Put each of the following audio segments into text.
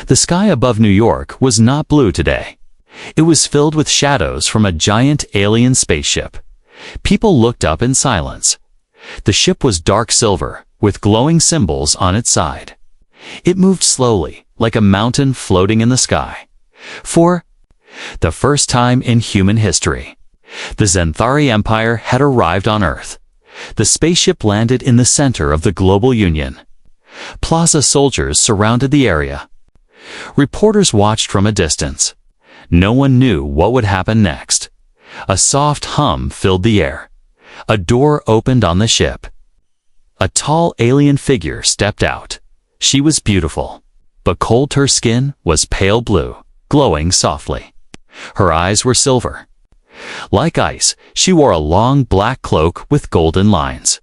The sky above New York was not blue today. It was filled with shadows from a giant alien spaceship. People looked up in silence. The ship was dark silver, with glowing symbols on its side. It moved slowly, like a mountain floating in the sky. For the first time in human history, the Xanthari Empire had arrived on Earth. The spaceship landed in the center of the global union. Plaza soldiers surrounded the area. Reporters watched from a distance. No one knew what would happen next. A soft hum filled the air. A door opened on the ship. A tall alien figure stepped out. She was beautiful, but cold. Her skin was pale blue, glowing softly. Her eyes were silver. Like ice, she wore a long black cloak with golden lines.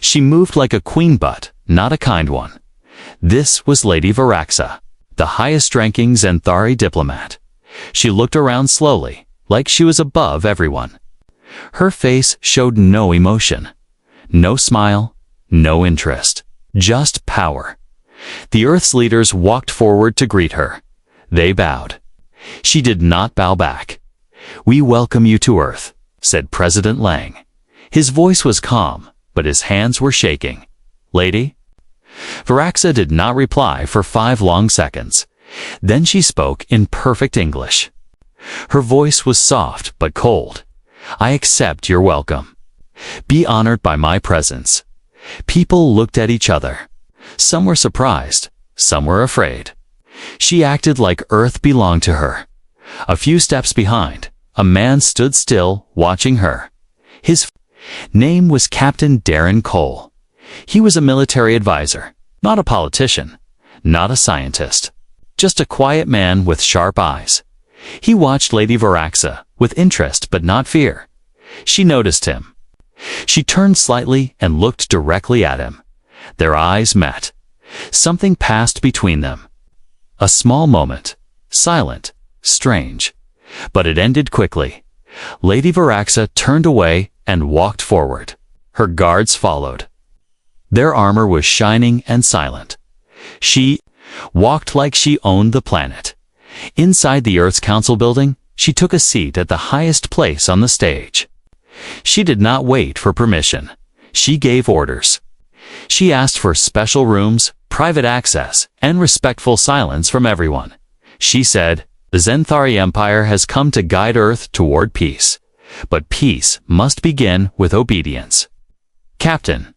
She moved like a queen, but not a kind one. This was Lady Varaxa, the highest-ranking Xanthari diplomat. She looked around slowly, like she was above everyone. Her face showed no emotion, no smile, no interest, just power. The Earth's leaders walked forward to greet her. They bowed. She did not bow back. "We welcome you to Earth," said President Lang. His voice was calm, but his hands were shaking. "Lady?" Varaxa did not reply for 5 long seconds. Then she spoke in perfect English. Her voice was soft but cold. "I accept your welcome. Be honored by my presence." People looked at each other. Some were surprised, some were afraid. She acted like Earth belonged to her. A few steps behind, a man stood still, watching her. His name was Captain Darren Cole. He was a military advisor, not a politician, not a scientist, just a quiet man with sharp eyes. He watched Lady Varaxa with interest but not fear. She noticed him. She turned slightly and looked directly at him. Their eyes met. Something passed between them. A small moment, silent, strange, but it ended quickly. Lady Varaxa turned away and walked forward. Her guards followed. Their armor was shining and silent. She walked like she owned the planet. Inside the Earth's Council building, she took a seat at the highest place on the stage. She did not wait for permission. She gave orders. She asked for special rooms, private access, and respectful silence from everyone. She said, "The Xanthari Empire has come to guide Earth toward peace. But peace must begin with obedience." "Captain."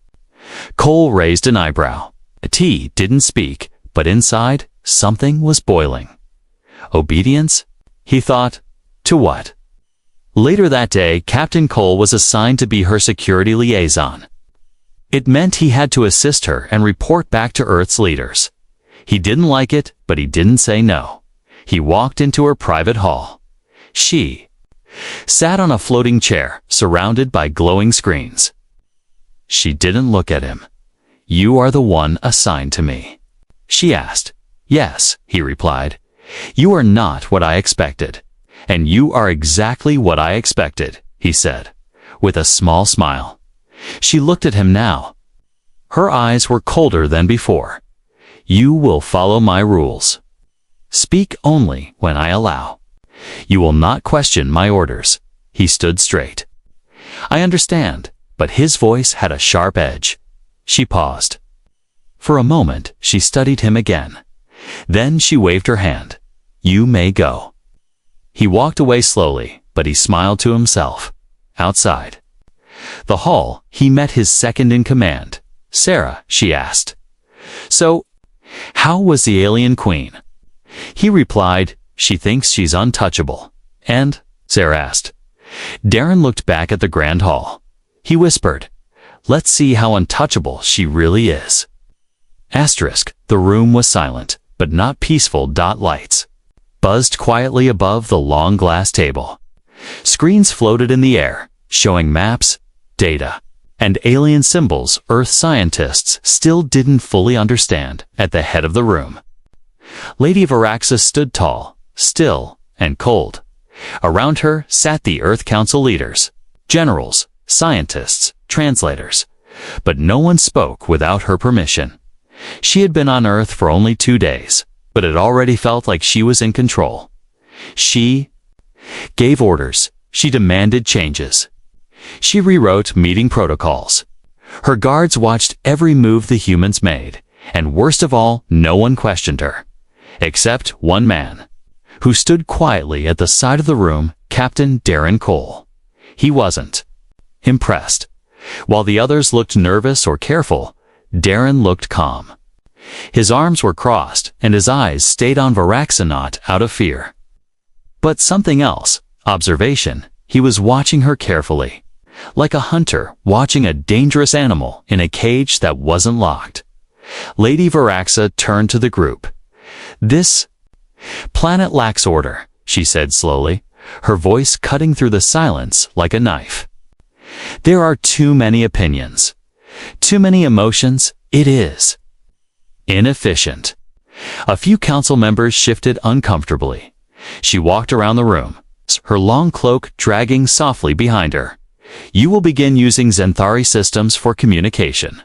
Cole raised an eyebrow. T didn't speak, but inside, something was boiling. Obedience? He thought. To what? Later that day, Captain Cole was assigned to be her security liaison. It meant he had to assist her and report back to Earth's leaders. He didn't like it, but he didn't say no. He walked into her private hall. She sat on a floating chair, surrounded by glowing screens. She didn't look at him. "You are the one assigned to me?" she asked. "Yes," he replied. "You are not what I expected." "And you are exactly what I expected," he said, with a small smile. She looked at him now. Her eyes were colder than before. "You will follow my rules. Speak only when I allow. You will not question my orders." He stood straight. "I understand," but his voice had a sharp edge. She paused. For a moment, she studied him again. Then she waved her hand. "You may go." He walked away slowly, but he smiled to himself. Outside the hall, he met his second-in-command. "Sarah," she asked. "So, how was the alien queen?" He replied, "She thinks she's untouchable." "And?" Sarah asked. Darren looked back at the grand hall. He whispered, "Let's see how untouchable she really is." Asterisk, the room was silent, but not peaceful. Lights buzzed quietly above the long glass table. Screens floated in the air, showing maps, data, and alien symbols Earth scientists still didn't fully understand. At the head of the room, Lady Varaxa stood tall, still, and cold. Around her sat the Earth Council leaders, generals, scientists, translators. But no one spoke without her permission. She had been on Earth for only 2 days, but it already felt like she was in control. She gave orders. She demanded changes. She rewrote meeting protocols. Her guards watched every move the humans made, and worst of all, no one questioned her. Except one man, who stood quietly at the side of the room, Captain Darren Cole. He wasn't impressed. While the others looked nervous or careful, Darren looked calm. His arms were crossed, and his eyes stayed on Varaxanaut out of fear. But something else, observation, he was watching her carefully, like a hunter watching a dangerous animal in a cage that wasn't locked. Lady Varaxa turned to the group. "This planet lacks order," she said slowly, her voice cutting through the silence like a knife. "There are too many opinions, too many emotions. It is inefficient." A few council members shifted uncomfortably. She walked around the room, her long cloak dragging softly behind her. "You will begin using Zenthari systems for communication.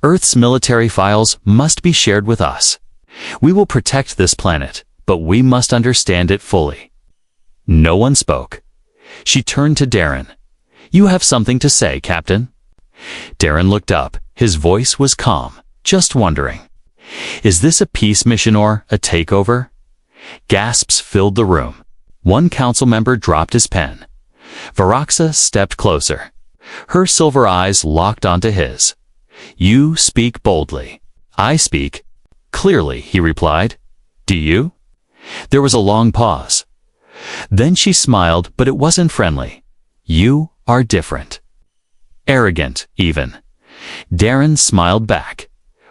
Earth's military files must be shared with us. We will protect this planet, but we must understand it fully." No one spoke. She turned to Darren. "You have something to say, Captain?" Darren looked up. His voice was calm, just wondering. "Is this a peace mission or a takeover?" Gasps filled the room. One council member dropped his pen. Varaxa stepped closer. Her silver eyes locked onto his. "You speak boldly. I speak clearly," he replied. "Do you?" There was a long pause. Then she smiled, but it wasn't friendly. "You are different. Arrogant, even." Darren smiled back.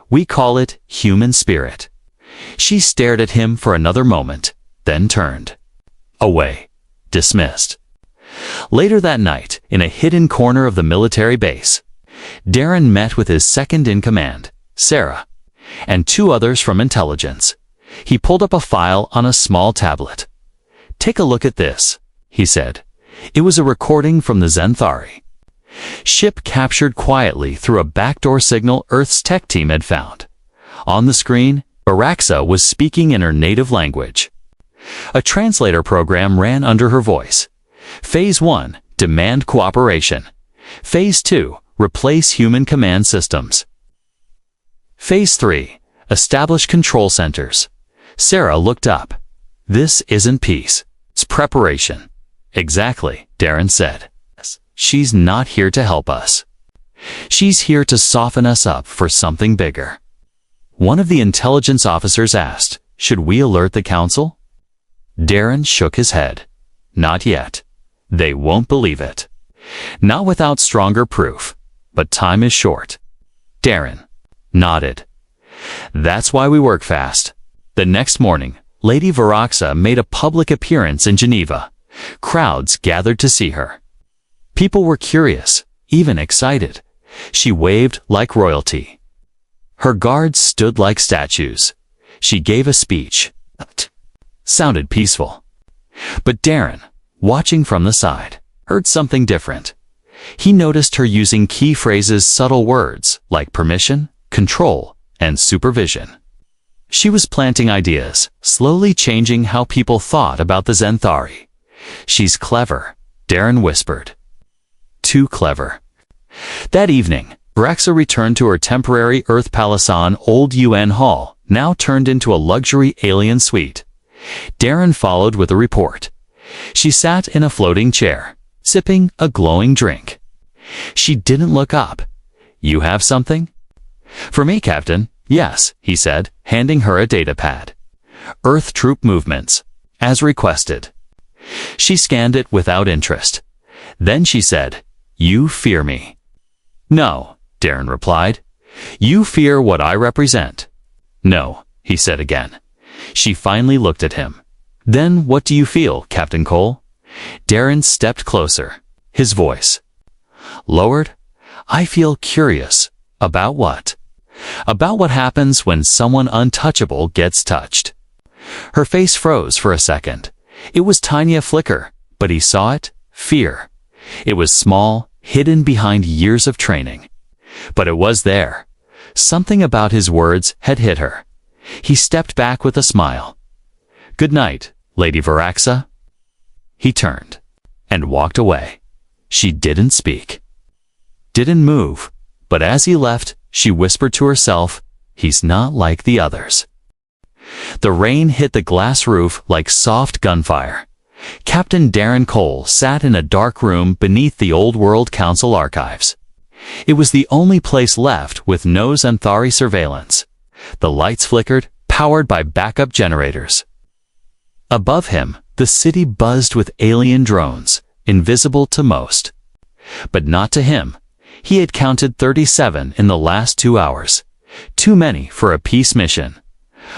"We call it human spirit." She stared at him for another moment, then turned away, dismissed. Later that night, in a hidden corner of the military base, Darren met with his second-in-command, Sarah, and two others from intelligence. He pulled up a file on a small tablet. "Take a look at this," he said. It was a recording from the Zenthari. Ship captured quietly through a backdoor signal Earth's tech team had found. On the screen, Varaxa was speaking in her native language. A translator program ran under her voice. Phase 1, demand cooperation. Phase 2, replace human command systems. Phase 3, establish control centers. Sarah looked up. "This isn't peace. It's preparation." "Exactly," Darren said. "She's not here to help us. She's here to soften us up for something bigger." One of the intelligence officers asked, "Should we alert the council?" Darren shook his head. "Not yet. They won't believe it. Not without stronger proof. But time is short." Darren nodded. "That's why we work fast." The next morning, Lady Varaxa made a public appearance in Geneva. Crowds gathered to see her. People were curious, even excited. She waved like royalty. Her guards stood like statues. She gave a speech. Sounded peaceful. But Darren, watching from the side, heard something different. He noticed her using key phrases, subtle words like permission, control, and supervision. She was planting ideas, slowly changing how people thought about the Zenthari. "She's clever," Darren whispered. "Too clever." That evening, Varaxa returned to her temporary Earth palace on Old UN Hall, now turned into a luxury alien suite. Darren followed with a report. She sat in a floating chair, sipping a glowing drink. She didn't look up. "You have something?" "For me, Captain." "Yes," he said, handing her a datapad. "Earth troop movements, as requested." She scanned it without interest. Then she said, "You fear me." "No," Darren replied. "You fear what I represent." "No," he said again. She finally looked at him. "Then what do you feel, Captain Cole?" Darren stepped closer, his voice lowered. "I feel curious." "About what?" "About what happens when someone untouchable gets touched." Her face froze for a second. It was tiny, a flicker, but he saw it. Fear. It was small, hidden behind years of training. But it was there. Something about his words had hit her. He stepped back with a smile. "Good night, Lady Varaxa." He turned and walked away. She didn't speak, didn't move, but as he left, she whispered to herself, "He's not like the others." The rain hit the glass roof like soft gunfire. Captain Darren Cole sat in a dark room beneath the Old World Council archives. It was the only place left with no Xanthari surveillance. The lights flickered, powered by backup generators. Above him, the city buzzed with alien drones, invisible to most. But not to him. He had counted 37 in the last 2 hours. Too many for a peace mission.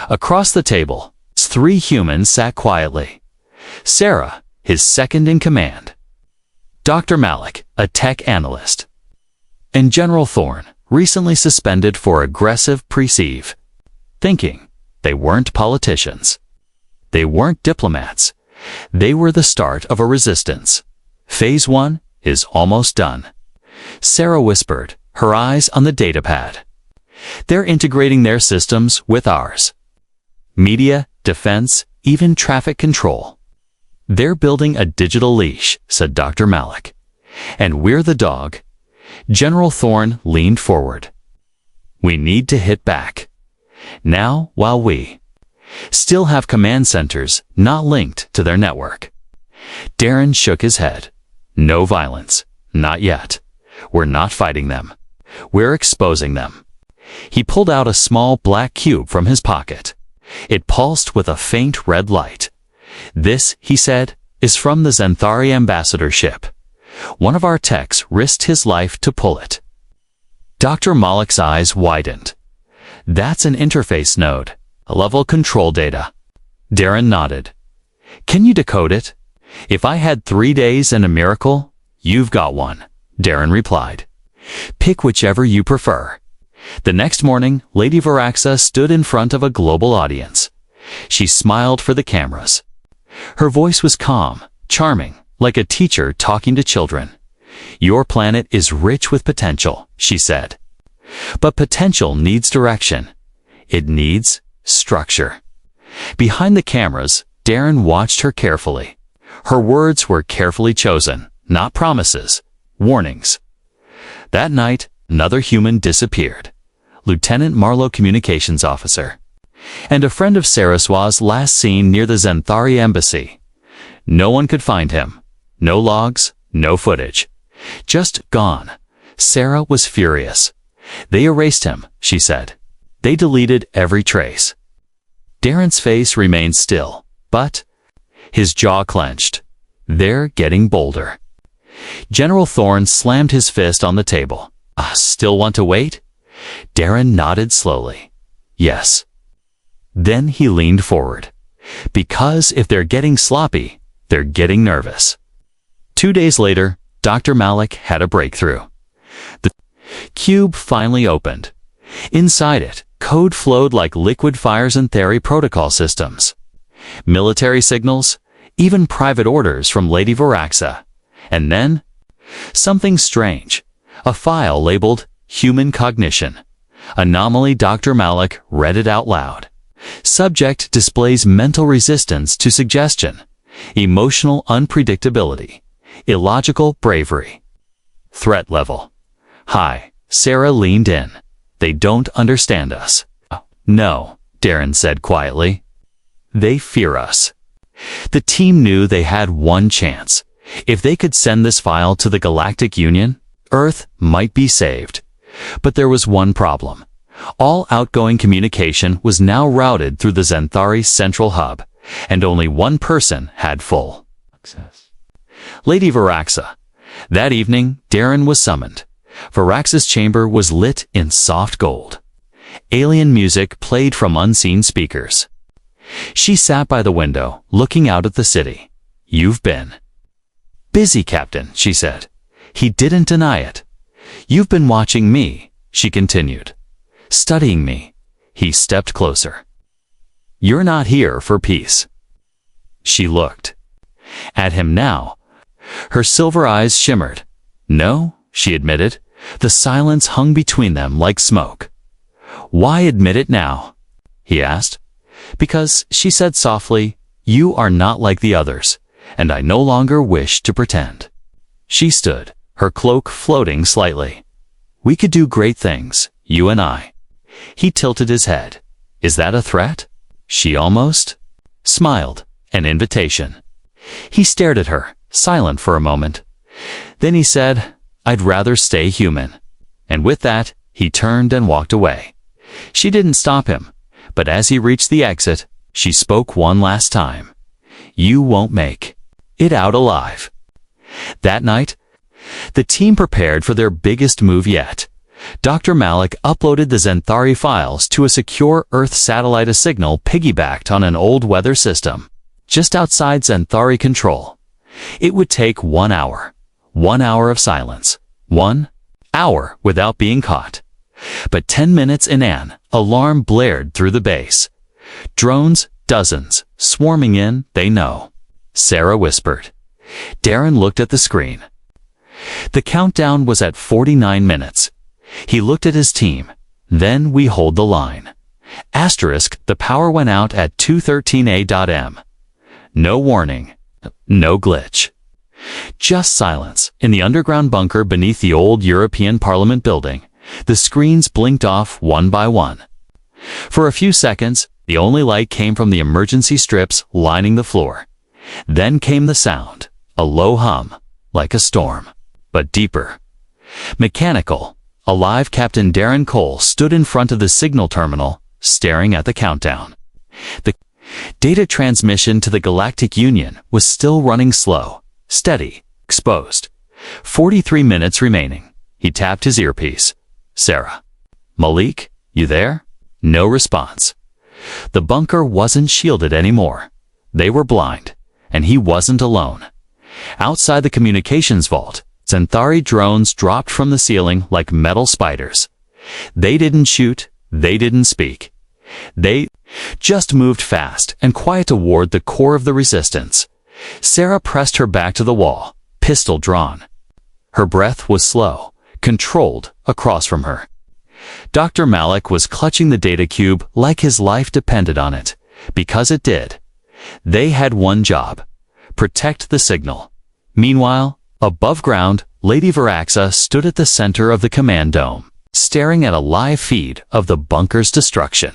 Across the table, 3 humans sat quietly. Sarah, his second in command. Dr. Malik, a tech analyst. And General Thorne, recently suspended for aggressive perceive. Thinking, they weren't politicians. They weren't diplomats. They were the start of a resistance. Phase 1 is almost done. Sarah whispered, her eyes on the datapad. They're integrating their systems with ours. Media, defense, even traffic control. They're building a digital leash, said Dr. Malik. And we're the dog. General Thorne leaned forward. We need to hit back. Now, while we still have command centers not linked to their network. Darren shook his head. No violence. Not yet. We're not fighting them. We're exposing them. He pulled out a small black cube from his pocket. It pulsed with a faint red light. This, he said, is from the Xanthari ambassador ship. One of our techs risked his life to pull it. Dr. Malik's eyes widened. That's an interface node. Level control data. Darren nodded. Can you decode it? If I had 3 days and a miracle, you've got one, Darren replied. Pick whichever you prefer. The next morning, Lady Varaxa stood in front of a global audience. She smiled for the cameras. Her voice was calm, charming, like a teacher talking to children. Your planet is rich with potential, she said. But potential needs direction. It needs structure. Behind the cameras, Darren watched her carefully. Her words were carefully chosen, not promises, warnings. That night, another human disappeared. Lieutenant Marlowe, communications officer. And a friend of Saraswat's last seen near the Xanthari embassy. No one could find him. No logs, no footage. Just gone. Sarah was furious. They erased him, she said. They deleted every trace. Darren's face remained still, but his jaw clenched. They're getting bolder. General Thorne slammed his fist on the table. Still want to wait? Darren nodded slowly. Yes. Then he leaned forward. Because if they're getting sloppy, they're getting nervous. 2 days later, Dr. Malik had a breakthrough. The cube finally opened. Inside it, code flowed like liquid fires in Xanthari protocol systems. Military signals, even private orders from Lady Varaxa. And then, something strange. A file labeled Human Cognition. Anomaly. Dr. Malik read it out loud. Subject displays mental resistance to suggestion, emotional unpredictability, illogical bravery. Threat level. High. Sarah leaned in. They don't understand us. No, Darren said quietly. They fear us. The team knew they had one chance. If they could send this file to the Galactic Union, Earth might be saved. But there was one problem. All outgoing communication was now routed through the Xanthari central hub, and only one person had full access. Lady Varaxa. That evening, Darren was summoned. Varaxa's chamber was lit in soft gold. Alien music played from unseen speakers. She sat by the window, looking out at the city. You've been busy, Captain, she said. He didn't deny it. You've been watching me, she continued. Studying me. He stepped closer. You're not here for peace. She looked at him now. Her silver eyes shimmered. No, she admitted. The silence hung between them like smoke. Why admit it now? he asked. Because she said softly, "You are not like the others, and I no longer wish to pretend." She stood, her cloak floating slightly. "We could do great things, you and I." He tilted his head. "Is that a threat?" She almost smiled, an invitation. He stared at her, silent for a moment. Then he said, "I'd rather stay human." And with that, he turned and walked away. She didn't stop him, but as he reached the exit, she spoke one last time. "You won't make it out alive." That night, the team prepared for their biggest move yet. Dr. Malik uploaded the Xanthari files to a secure Earth satellite, a signal piggybacked on an old weather system, just outside Xanthari control. It would take 1 hour. 1 hour of silence. 1 hour without being caught. But 10 minutes in, an alarm blared through the base. "Drones, dozens, swarming in, they know," Sarah whispered. Darren looked at the screen. The countdown was at 49 minutes. He looked at his team. "Then we hold the line." Asterisk, the power went out at 2:13 a.m. No warning. No glitch. Just silence. In the underground bunker beneath the old European Parliament building, the screens blinked off one by one. For a few seconds, the only light came from the emergency strips lining the floor. Then came the sound, a low hum, like a storm, but deeper. Mechanical. Alive, Captain Darren Cole stood in front of the signal terminal, staring at the countdown. The data transmission to the Galactic Union was still running slow, steady, exposed. 43 minutes remaining. He tapped his earpiece. "Sarah. Malik, you there?" No response. The bunker wasn't shielded anymore. They were blind, and he wasn't alone. Outside the communications vault, Xanthari drones dropped from the ceiling like metal spiders. They didn't shoot, they didn't speak. They just moved fast and quiet toward the core of the resistance. Sarah pressed her back to the wall, pistol drawn. Her breath was slow, controlled, across from her. Dr. Malik was clutching the data cube like his life depended on it, because it did. They had one job: protect the signal. Meanwhile, above ground, Lady Varaxa stood at the center of the command dome, staring at a live feed of the bunker's destruction.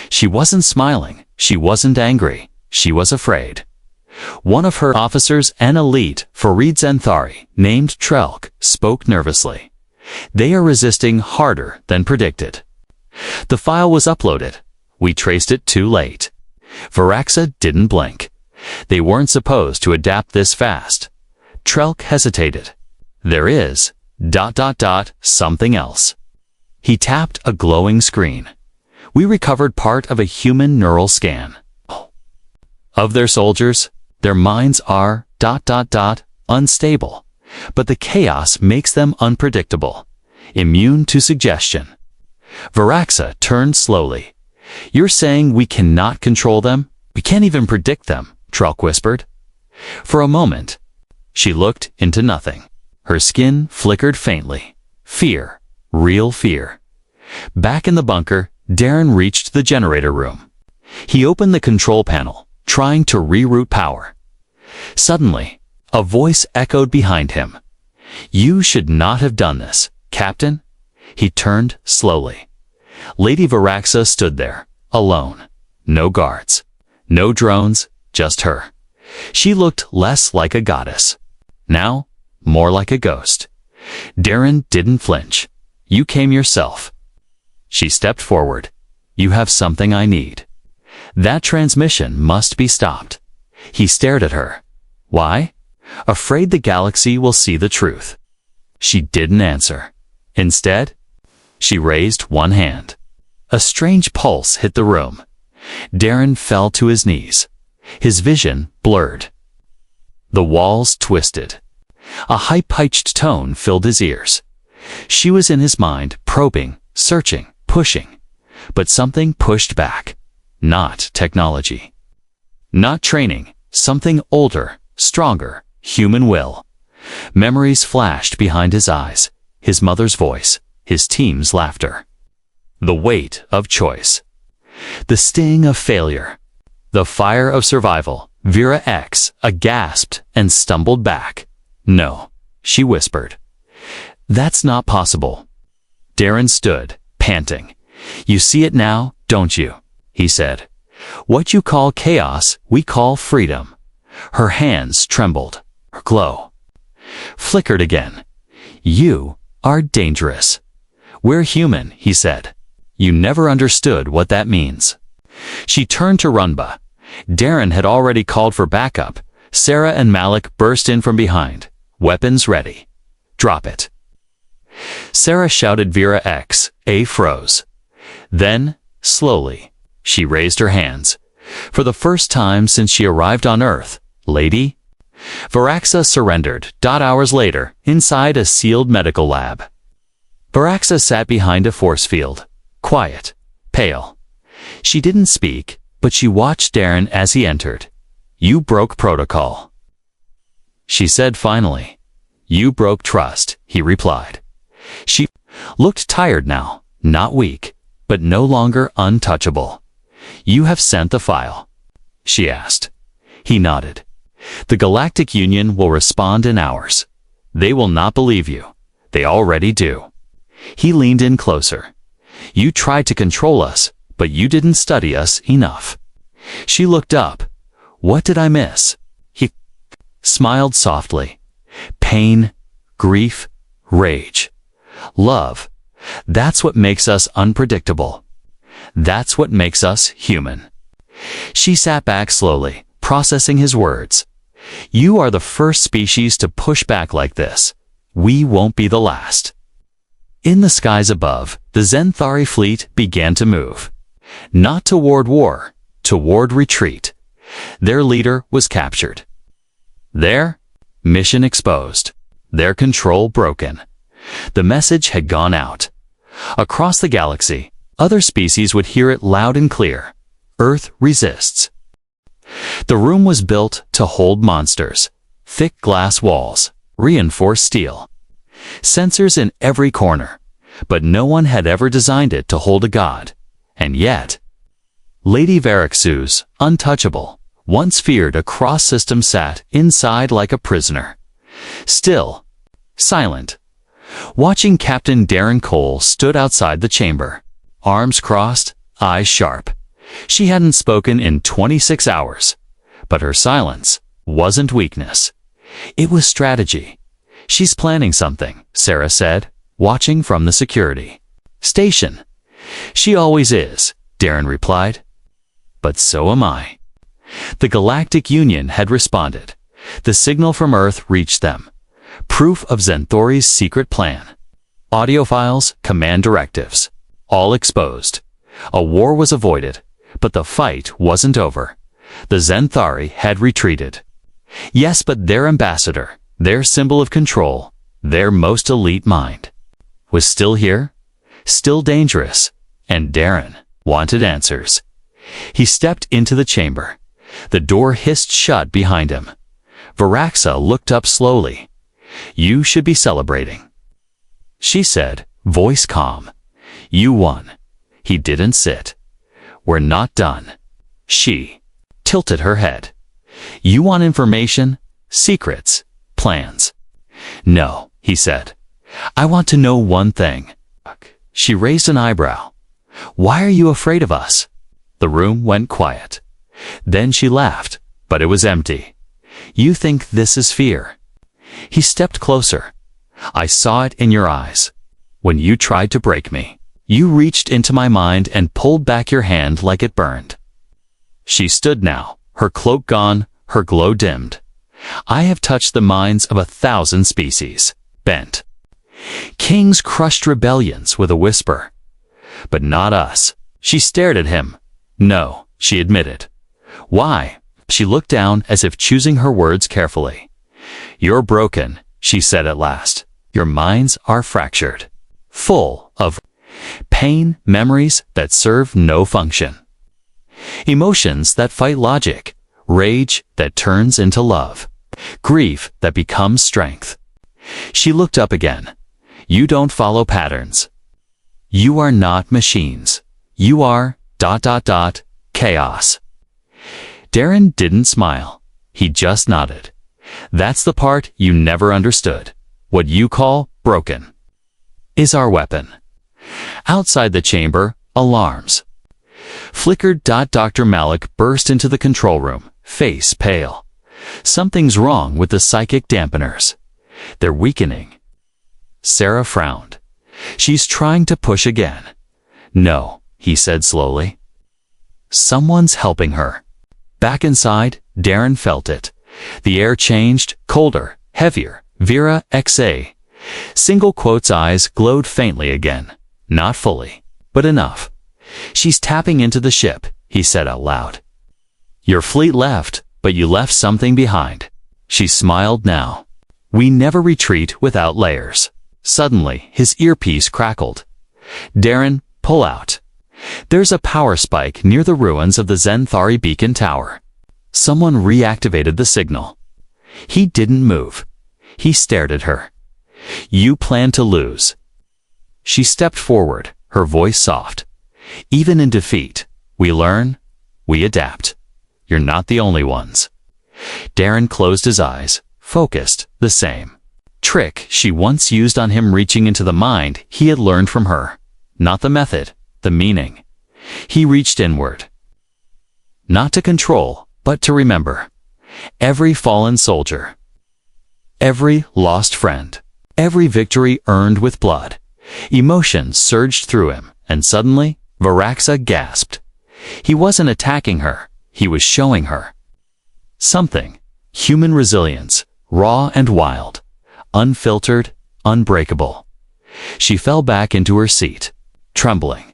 She wasn't smiling, she wasn't angry, she was afraid. One of her officers, an elite Farid Xanthari, named Trelk, spoke nervously. "They are resisting harder than predicted." The file was uploaded. We traced it too late. Varaxa didn't blink. They weren't supposed to adapt this fast. Trelk hesitated. "There is ... something else." He tapped a glowing screen. We recovered part of a human neural scan. Of their soldiers, their minds are ... unstable. But the chaos makes them unpredictable, immune to suggestion. Varaxa turned slowly. "You're saying we cannot control them? We can't even predict them," Trelk whispered. For a moment, she looked into nothing. Her skin flickered faintly. Fear. Real fear. Back in the bunker, Darren reached the generator room. He opened the control panel, trying to reroute power. Suddenly, a voice echoed behind him. "You should not have done this, Captain." He turned slowly. Lady Varaxa stood there, alone. No guards. No drones, just her. She looked less like a goddess. Now, more like a ghost. Darren didn't flinch. "You came yourself." She stepped forward. "You have something I need." That transmission must be stopped. He stared at her. "Why?" "Afraid the galaxy will see the truth." She didn't answer. Instead, she raised one hand. A strange pulse hit the room. Darren fell to his knees. His vision blurred. The walls twisted. A high-pitched tone filled his ears. She was in his mind, probing, searching, pushing. But something pushed back. Not technology. Not training. Something older, stronger, human will. Memories flashed behind his eyes. His mother's voice. His team's laughter. The weight of choice. The sting of failure. The fire of survival. Vera X gasped and stumbled back. "No," she whispered. "That's not possible." Darren stood, panting. "You see it now, don't you?" he said. "What you call chaos, we call freedom." Her hands trembled. Her glow flickered again. "You are dangerous." "We're human," he said. "You never understood what that means." She turned to Runba. Darren had already called for backup. Sarah and Malik burst in from behind, weapons ready. "Drop it." Sarah shouted. Vera X froze. Then, slowly, she raised her hands. For the first time since she arrived on Earth, "Lady." Varaxa surrendered. Hours later, inside a sealed medical lab. Varaxa sat behind a force field, quiet, pale. She didn't speak, but she watched Darren as he entered. "You broke protocol," she said finally. "You broke trust," he replied. She looked tired now, not weak, but no longer untouchable. "You have sent the file?" she asked. He nodded. "The Galactic Union will respond in hours. They will not believe you. They already do." He leaned in closer. "You tried to control us, but you didn't study us enough." She looked up. "What did I miss?" He smiled softly. "Pain, grief, rage, love. That's what makes us unpredictable. That's what makes us human." She sat back slowly, processing his words. "You are the first species to push back like this. We won't be the last." In the skies above, the Zenthari fleet began to move. Not toward war, toward retreat. Their leader was captured. Their mission exposed. Their control broken. The message had gone out. Across the galaxy, other species would hear it loud and clear. Earth resists. The room was built to hold monsters. Thick glass walls, reinforced steel. Sensors in every corner. But no one had ever designed it to hold a god. And yet, Lady Varaxus, untouchable, once feared a cross-system, sat inside like a prisoner. Still, silent. Watching Captain Darren Cole stood outside the chamber. Arms crossed, eyes sharp. She hadn't spoken in 26 hours. But her silence wasn't weakness. It was strategy. "She's planning something," Sarah said, watching from the security station. "She always is," Darren replied. "But so am I." The Galactic Union had responded. The signal from Earth reached them. Proof of Zenthori's secret plan. Audio files, command directives. All exposed. A war was avoided, but the fight wasn't over. The Zenthari had retreated. Yes, but their ambassador, their symbol of control, their most elite mind, was still here, still dangerous, and Darren wanted answers. He stepped into the chamber. The door hissed shut behind him. Varaxa looked up slowly. "You should be celebrating," she said, voice calm. "You won." He didn't sit. "We're not done." She tilted her head. "You want information, secrets, plans?" "No," he said. "I want to know one thing." She raised an eyebrow. "Why are you afraid of us?" The room went quiet. Then she laughed, but it was empty. "You think this is fear?" He stepped closer. "I saw it in your eyes. When you tried to break me, you reached into my mind and pulled back your hand like it burned." She stood now, her cloak gone, her glow dimmed. "I have touched the minds of 1,000 species, bent. Kings crushed rebellions with a whisper. But not us." She stared at him. "No," she admitted. "Why?" She looked down as if choosing her words carefully. "You're broken," she said at last. "Your minds are fractured, full of pain, memories that serve no function. Emotions that fight logic, rage that turns into love, grief that becomes strength." She looked up again. "You don't follow patterns. You are not machines. You are Chaos. Darren didn't smile. He just nodded. That's the part you never understood. What you call broken is our weapon. Outside the chamber, alarms flickered. Dr. Malik burst into the control room, face pale. Something's wrong with the psychic dampeners. They're weakening. Sarah frowned. She's trying to push again. No, he said slowly. Someone's helping her. Back inside, Darren felt it. The air changed, colder, heavier. Vera XA. Single quotes eyes glowed faintly again. Not fully, but enough. She's tapping into the ship, he said out loud. Your fleet left, but you left something behind. She smiled now. We never retreat without layers. Suddenly, his earpiece crackled. Darren, pull out. There's a power spike near the ruins of the Zenthari beacon tower. Someone reactivated the signal. He didn't move. He stared at her. You plan to lose. She stepped forward, her voice soft. Even in defeat, we learn, we adapt. You're not the only ones. Darren closed his eyes, focused, the same trick she once used on him, reaching into the mind he had learned from her. Not the method, the meaning. He reached inward. Not to control, but to remember. Every fallen soldier. Every lost friend. Every victory earned with blood. Emotion surged through him, and suddenly, Varaxa gasped. He wasn't attacking her, he was showing her something. Human resilience, raw and wild. Unfiltered, unbreakable. She fell back into her seat, trembling.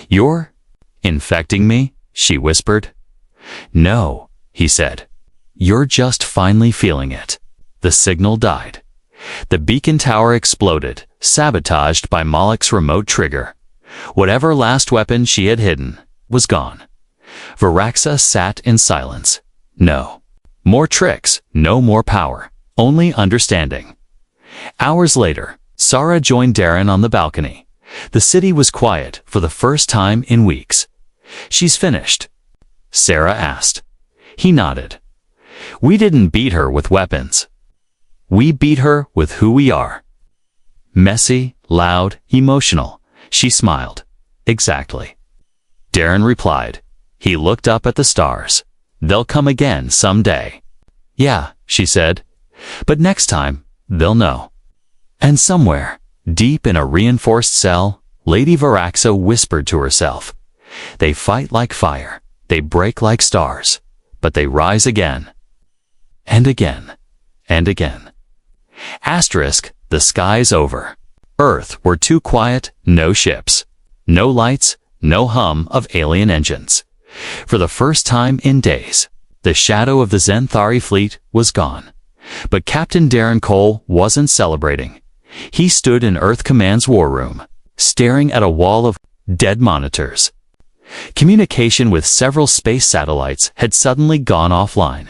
You're infecting me? She whispered. No, he said. You're just finally feeling it. The signal died. The beacon tower exploded, sabotaged by Malik's remote trigger. Whatever last weapon she had hidden was gone. Varaxa sat in silence. No more tricks, no more power, only understanding. Hours later, Sarah joined Darren on the balcony. The city was quiet for the first time in weeks. She's finished? Sarah asked. He nodded. We didn't beat her with weapons. We beat her with who we are. Messy, loud, emotional. She smiled. Exactly. Darren replied. He looked up at the stars. They'll come again someday. Yeah, she said. But next time, they'll know. And somewhere, deep in a reinforced cell, Lady Varaxa whispered to herself. They fight like fire. They break like stars. But they rise again. And again. And again. Asterisk, the sky's over. Earth were too quiet, no ships. No lights, no hum of alien engines. For the first time in days, the shadow of the Zenthari fleet was gone. But Captain Darren Cole wasn't celebrating. He stood in Earth Command's war room, staring at a wall of dead monitors. Communication with several space satellites had suddenly gone offline,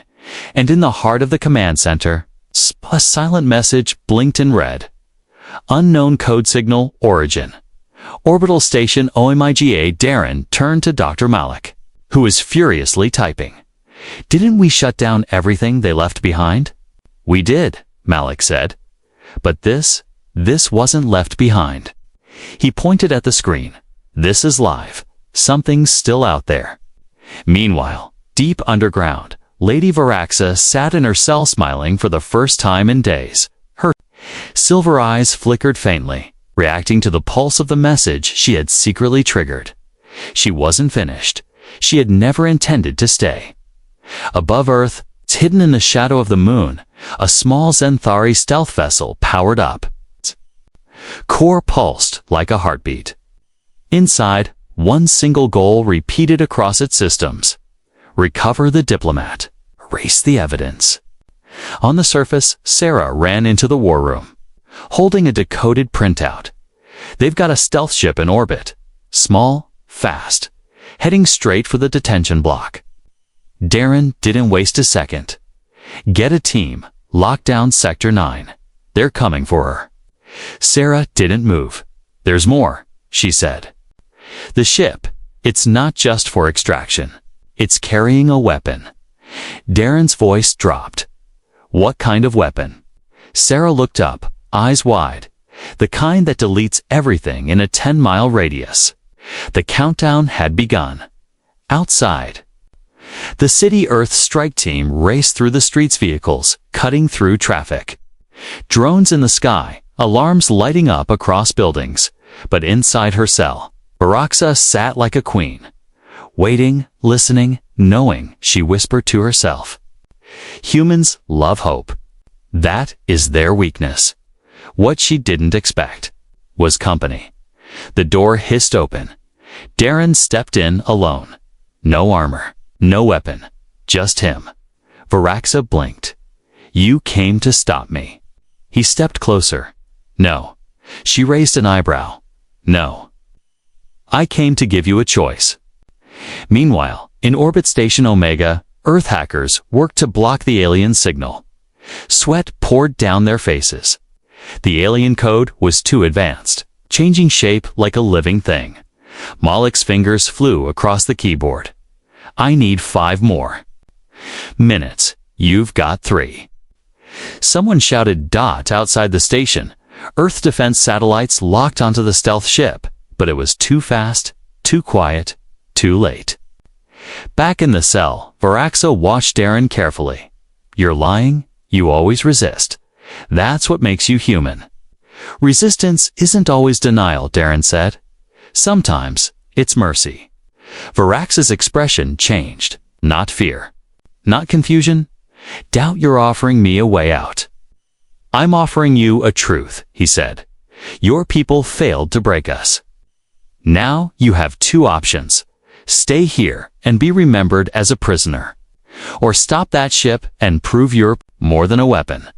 and in the heart of the command center, a silent message blinked in red. Unknown code signal origin. Orbital station OMIGA. Darren turned to Dr. Malik, who was furiously typing. Didn't we shut down everything they left behind? We did, Malik said. But this wasn't left behind. He pointed at the screen. This is live. Something's still out there. Meanwhile, deep underground, Lady Varaxa sat in her cell smiling for the first time in days. Her silver eyes flickered faintly, reacting to the pulse of the message she had secretly triggered. She wasn't finished. She had never intended to stay. Above Earth, hidden in the shadow of the moon, a small Zenthari stealth vessel powered up. Core pulsed like a heartbeat. Inside, one single goal repeated across its systems. Recover the diplomat. Erase the evidence. On the surface, Sarah ran into the war room, holding a decoded printout. They've got a stealth ship in orbit. Small, fast, heading straight for the detention block. Darren didn't waste a second. Get a team. Lock down Sector 9. They're coming for her. Sarah didn't move. There's more, she said. The ship, It's not just for extraction. It's carrying a weapon. Darren's voice dropped. What kind of weapon? Sarah looked up, eyes wide. The kind that deletes everything in a 10-mile radius. The countdown had begun. Outside. The City Earth strike team raced through the streets, vehicles cutting through traffic. Drones in the sky, alarms lighting up across buildings. But inside her cell, Varaxa sat like a queen. Waiting, listening, knowing, she whispered to herself. Humans love hope. That is their weakness. What she didn't expect was company. The door hissed open. Darren stepped in alone. No armor, no weapon, just him. Varaxa blinked. You came to stop me. He stepped closer. No. She raised an eyebrow. No. I came to give you a choice. Meanwhile, in Orbit Station Omega, Earth hackers worked to block the alien signal. Sweat poured down their faces. The alien code was too advanced, changing shape like a living thing. Malik's fingers flew across the keyboard. I need 5 more minutes. You've got 3. Someone shouted "Dot" outside the station. Earth defense satellites locked onto the stealth ship, but it was too fast, too quiet, too late. Back in the cell, Varaxa watched Darren carefully. You're lying, you always resist. That's what makes you human. Resistance isn't always denial, Darren said. Sometimes, it's mercy. Varaxa's expression changed. Not fear. Not confusion. Doubt you're offering me a way out. I'm offering you a truth, he said. Your people failed to break us. Now you have 2 options. Stay here and be remembered as a prisoner. Or stop that ship and prove you're more than a weapon.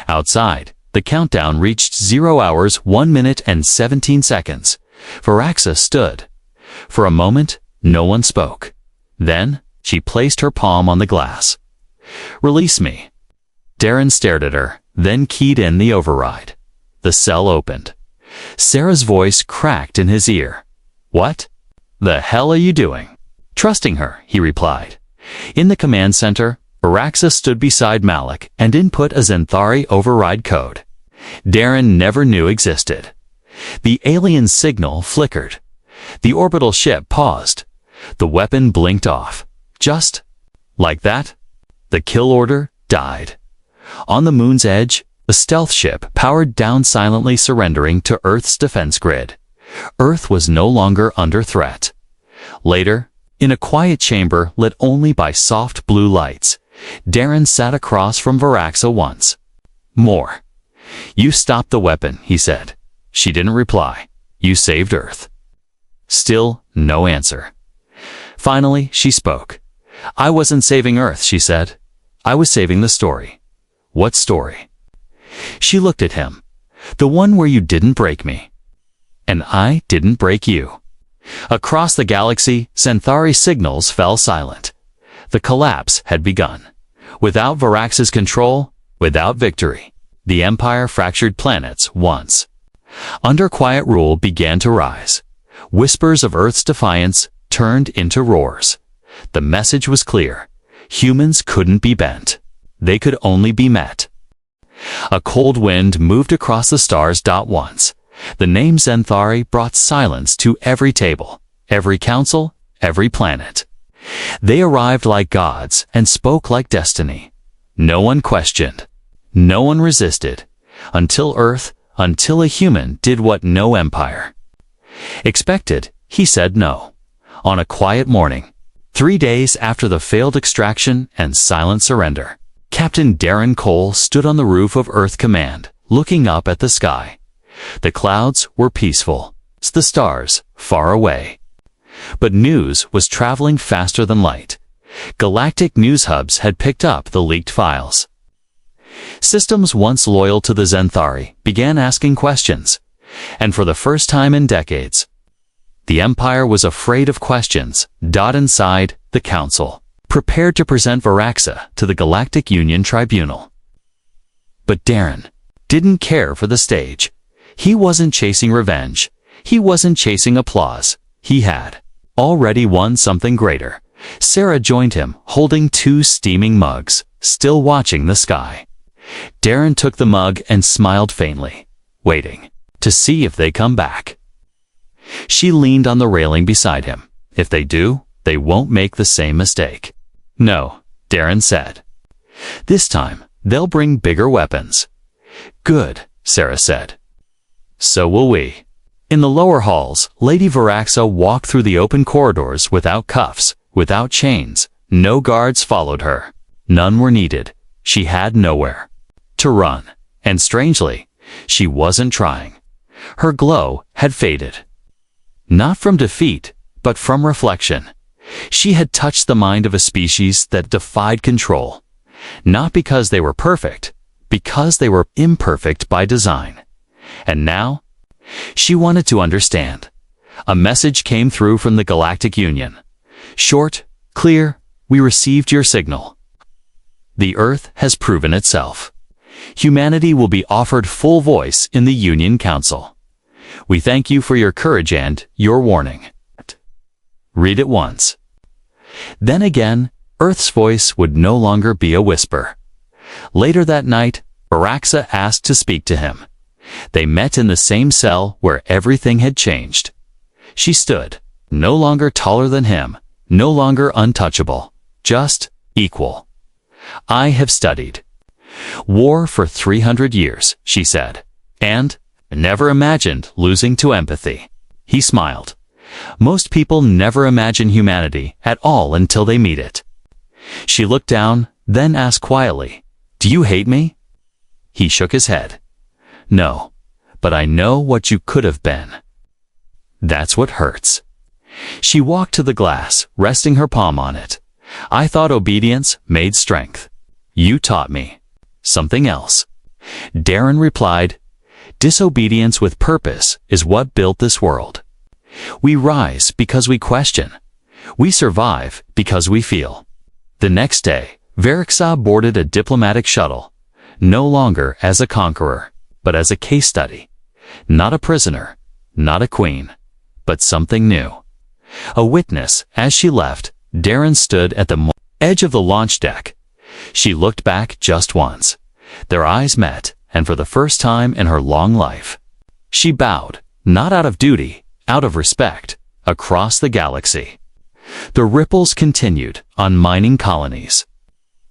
Outside, the countdown reached 0 hours, 1 minute and 17 seconds. Varaxa stood. For a moment, no one spoke. Then, she placed her palm on the glass. Release me. Darren stared at her, then keyed in the override. The cell opened. Sarah's voice cracked in his ear. What the hell are you doing? Trusting her, he replied. In the command center, Varaxa stood beside Malik and input a Xanthari override code. Darren never knew existed. The alien signal flickered. The orbital ship paused. The weapon blinked off. Just like that, the kill order died. On the moon's edge, the stealth ship powered down, silently surrendering to Earth's defense grid. Earth was no longer under threat. Later, in a quiet chamber lit only by soft blue lights, Darren sat across from Varaxa once more. You stopped the weapon, he said. She didn't reply. You saved Earth. Still no answer. Finally, she spoke. I wasn't saving Earth, she said. I was saving the story. What story? She looked at him. The one where you didn't break me. And I didn't break you. Across the galaxy, Xanthari signals fell silent. The collapse had begun. Without Varaxa's control, without victory, the Empire fractured planets once. Under quiet rule began to rise. Whispers of Earth's defiance turned into roars. The message was clear. Humans couldn't be bent. They could only be met. A cold wind moved across the stars. Once. The name Xanthari brought silence to every table, every council, every planet. They arrived like gods and spoke like destiny. No one questioned. No one resisted. Until Earth, until a human did what no empire expected, he said no. On a quiet morning, 3 days after the failed extraction and silent surrender, Captain Darren Cole stood on the roof of Earth Command, looking up at the sky. The clouds were peaceful, the stars far away. But news was traveling faster than light. Galactic news hubs had picked up the leaked files. Systems once loyal to the Xanthari began asking questions, and for the first time in decades, the Empire was afraid of questions. Inside, the Council, prepared to present Varaxa to the Galactic Union Tribunal. But Darren didn't care for the stage. He wasn't chasing revenge. He wasn't chasing applause. He had already won something greater. Sarah joined him, holding 2 steaming mugs, still watching the sky. Darren took the mug and smiled faintly, waiting to see if they come back. She leaned on the railing beside him. If they do, they won't make the same mistake. No, Darren said. This time, they'll bring bigger weapons. Good, Sarah said. So will we. In the lower halls, Lady Varaxa walked through the open corridors without cuffs, without chains. No guards followed her. None were needed. She had nowhere to run. And strangely, she wasn't trying. Her glow had faded. Not from defeat, but from reflection. She had touched the mind of a species that defied control. Not because they were perfect, because they were imperfect by design. And now, she wanted to understand. A message came through from the Galactic Union. Short, clear, we received your signal. The Earth has proven itself. Humanity will be offered full voice in the Union Council. We thank you for your courage and your warning. Read it once. Then again, Earth's voice would no longer be a whisper. Later that night, Varaxa asked to speak to him. They met in the same cell where everything had changed. She stood, no longer taller than him, no longer untouchable, just equal. I have studied war for 300 years, she said, and never imagined losing to empathy. He smiled. Most people never imagine humanity at all until they meet it. She looked down, then asked quietly, "Do you hate me?" He shook his head. "No, but I know what you could have been. That's what hurts." She walked to the glass, resting her palm on it. "I thought obedience made strength. You taught me something else." Darren replied, "Disobedience with purpose is what built this world. We rise because we question. We survive because we feel." The next day, Varaxa boarded a diplomatic shuttle, no longer as a conqueror, but as a case study. Not a prisoner, not a queen, but something new. A witness. As she left, Darren stood at the edge of the launch deck. She looked back just once. Their eyes met, and for the first time in her long life, she bowed, not out of duty, out of respect, across the galaxy. The ripples continued on mining colonies.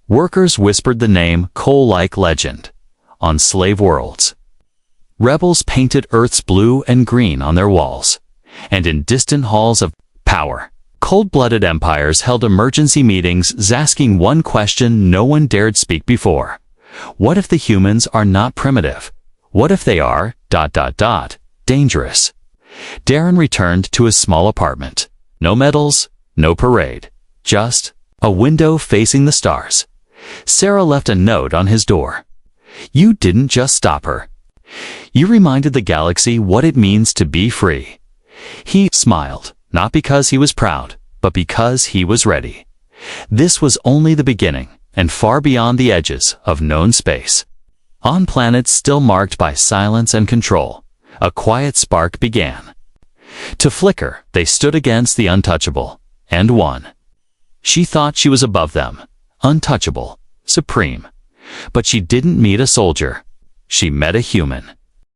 Workers whispered the name coal-like legend on slave worlds. Rebels painted Earth's blue and green on their walls, and in distant halls of power, cold-blooded empires held emergency meetings asking one question no one dared speak before. What if the humans are not primitive? What if they are ... dangerous? Darren returned to his small apartment. No medals, no parade, just a window facing the stars. Sarah left a note on his door. "You didn't just stop her. You reminded the galaxy what it means to be free." He smiled, not because he was proud, but because he was ready. This was only the beginning, and far beyond the edges of known space. On planets still marked by silence and control, a quiet spark began to flicker. They stood against the untouchable, and won. She thought she was above them, untouchable, supreme. But she didn't meet a soldier. She met a human.